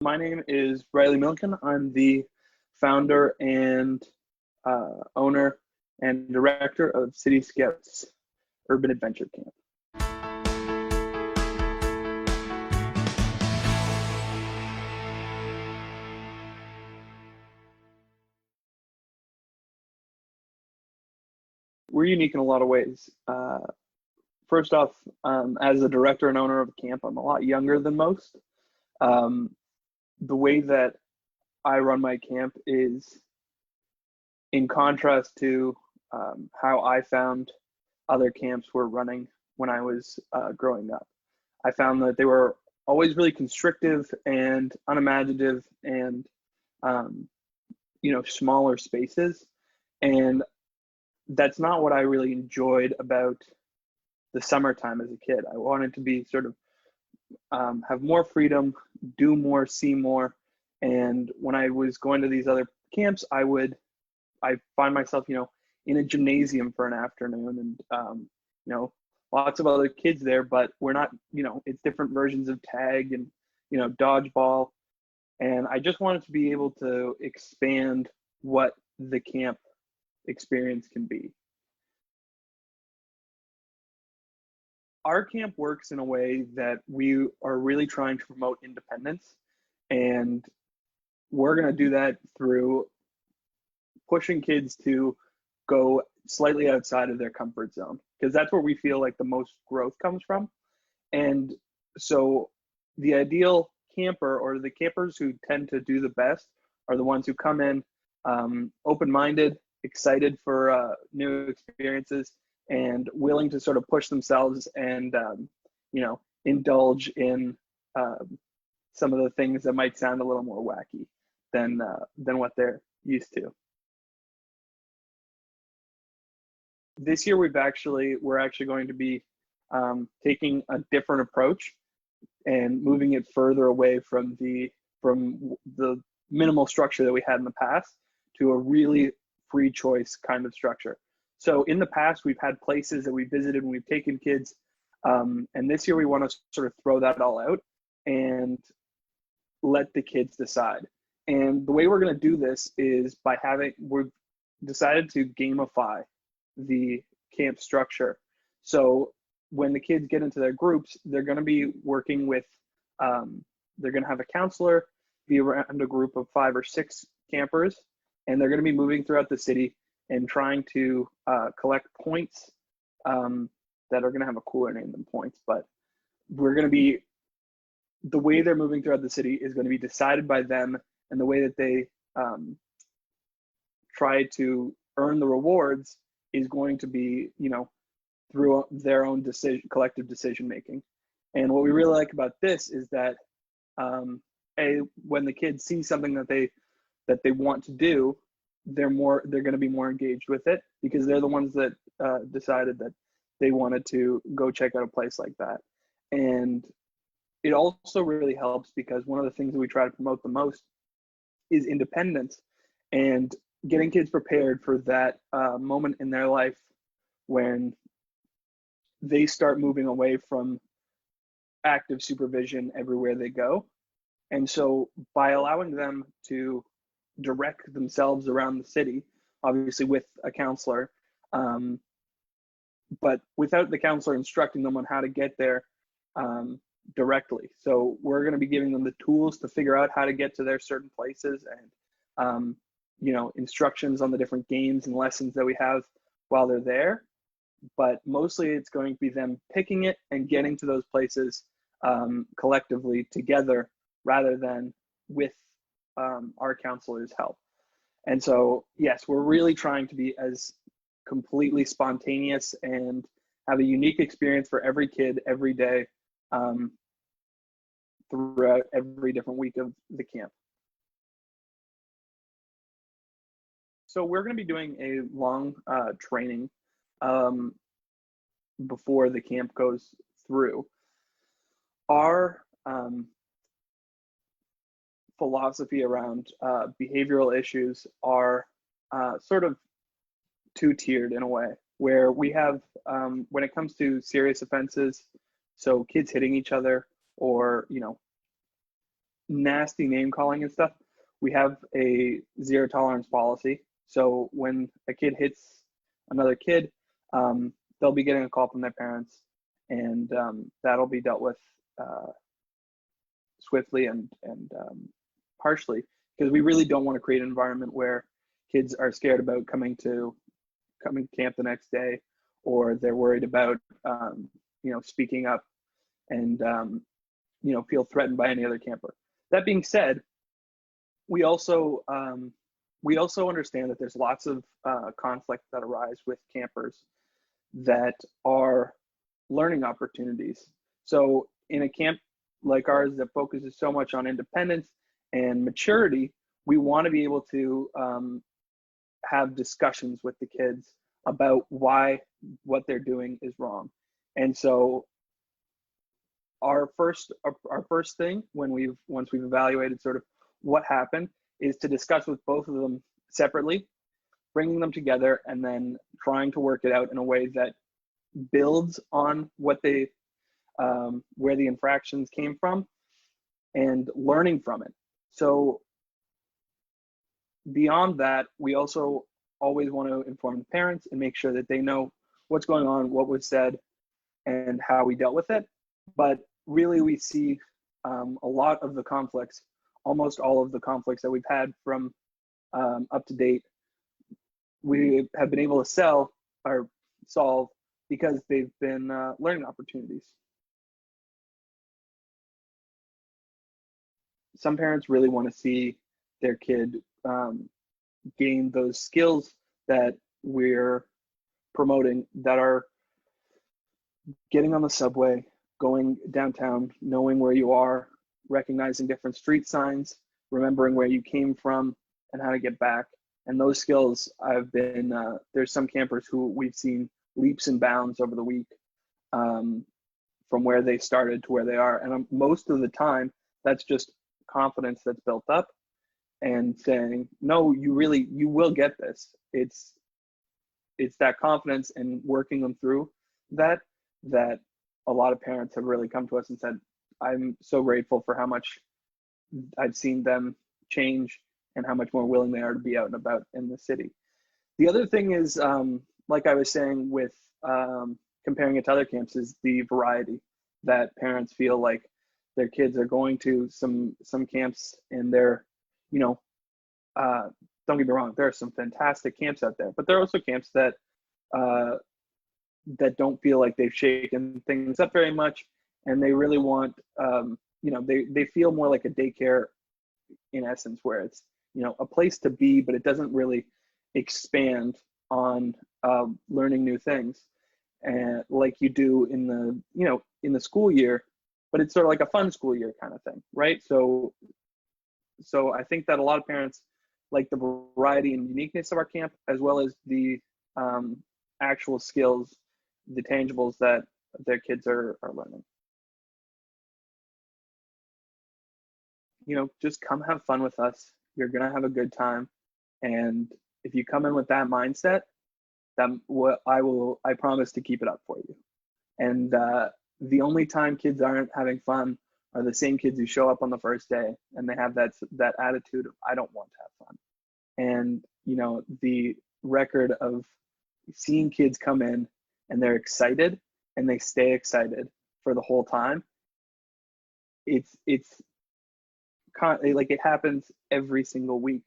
My name is Riley Milken. I'm the founder and owner and director of City Scouts Urban Adventure Camp. We're unique in a lot of ways. First off, as a director and owner of a camp, I'm a lot younger than most. The way that I run my camp is in contrast to how I found other camps were running when I was growing up. I found that they were always really constrictive and unimaginative and smaller spaces, and that's not what I really enjoyed about the summertime as a kid. I wanted to be sort of have more freedom, do more, see more. And when I was going to these other camps, I find myself, in a gymnasium for an afternoon, and lots of other kids there, but we're not, it's different versions of tag and dodgeball. And I just wanted to be able to expand what the camp experience can be. Our camp works in a way that we are really trying to promote independence, and we're going to do that through pushing kids to go slightly outside of their comfort zone, because that's where we feel like the most growth comes from. And so the ideal camper, or the campers who tend to do the best, are the ones who come in open-minded, excited for new experiences, and willing to sort of push themselves and indulge in some of the things that might sound a little more wacky than what they're used to. This year we're actually going to be taking a different approach and moving it further away from the minimal structure that we had in the past to a really free choice kind of structure. So in the past, we've had places that we visited and we've taken kids, and this year we want to sort of throw that all out and let the kids decide. And the way we're going to do this is we've decided to gamify the camp structure. So when the kids get into their groups, they're going to be working with, they're going to have a counselor be around a group of 5 or 6 campers, and they're going to be moving throughout the city and trying to collect points that are going to have a cooler name than points, but the way they're moving throughout the city is going to be decided by them, and the way that they try to earn the rewards is going to be, through their own collective decision making. And what we really like about this is that when the kids see something that they want to do, they're going to be more engaged with it, because they're the ones that decided that they wanted to go check out a place like that. And it also really helps because one of the things that we try to promote the most is independence, and getting kids prepared for that moment in their life when they start moving away from active supervision everywhere they go. And so by allowing them to direct themselves around the city, obviously with a counselor, but without the counselor instructing them on how to get there directly. So we're going to be giving them the tools to figure out how to get to their certain places, and instructions on the different games and lessons that we have while they're there. But mostly it's going to be them picking it and getting to those places collectively together, rather than with our counselor's help. And so, yes, we're really trying to be as completely spontaneous and have a unique experience for every kid every day throughout every different week of the camp. So we're going to be doing a long training before the camp goes through. Our philosophy around behavioral issues are sort of two-tiered in a way, where we have, when it comes to serious offenses, so kids hitting each other, or nasty name calling and stuff, we have a zero tolerance policy. So when a kid hits another kid, they'll be getting a call from their parents, and that'll be dealt with swiftly and harshly, because we really don't want to create an environment where kids are scared about coming to camp the next day, or they're worried about speaking up and feel threatened by any other camper. That being said, we also understand that there's lots of conflict that arise with campers that are learning opportunities. So in a camp like ours that focuses so much on independence and maturity, we want to be able to have discussions with the kids about why what they're doing is wrong. And so our first thing once we've evaluated sort of what happened is to discuss with both of them separately, bringing them together, and then trying to work it out in a way that builds on what they where the infractions came from and learning from it. So beyond that, we also always want to inform the parents and make sure that they know what's going on, what was said, and how we dealt with it. But really, we see a lot of the conflicts, almost all of the conflicts that we've had from up to date, we have been able to solve because they've been learning opportunities. Some parents really want to see their kid gain those skills that we're promoting, that are getting on the subway, going downtown, knowing where you are, recognizing different street signs, remembering where you came from and how to get back. And those skills there's some campers who we've seen leaps and bounds over the week from where they started to where they are. And most of the time, that's just confidence that's built up and saying, no, you will get this. It's that confidence and working them through that a lot of parents have really come to us and said, I'm so grateful for how much I've seen them change and how much more willing they are to be out and about in the city. The other thing is, like I was saying with comparing it to other camps, is the variety that parents feel like their kids are going to some camps, and they're, don't get me wrong, there are some fantastic camps out there, but there are also camps that don't feel like they've shaken things up very much, and they really want, they feel more like a daycare in essence, where it's, a place to be, but it doesn't really expand on learning new things, and like you do in the school year, but it's sort of like a fun school year kind of thing, right? So I think that a lot of parents like the variety and uniqueness of our camp, as well as the actual skills, the tangibles that their kids are learning. Just come have fun with us. You're gonna have a good time, and if you come in with that mindset, I promise to keep it up for you. And the only time kids aren't having fun are the same kids who show up on the first day and they have that attitude of, I don't want to have fun. And the record of seeing kids come in and they're excited and they stay excited for the whole time, it's like it happens every single week.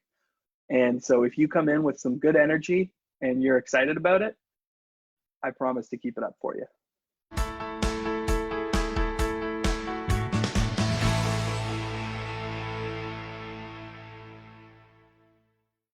And so if you come in with some good energy and you're excited about it, I promise to keep it up for you.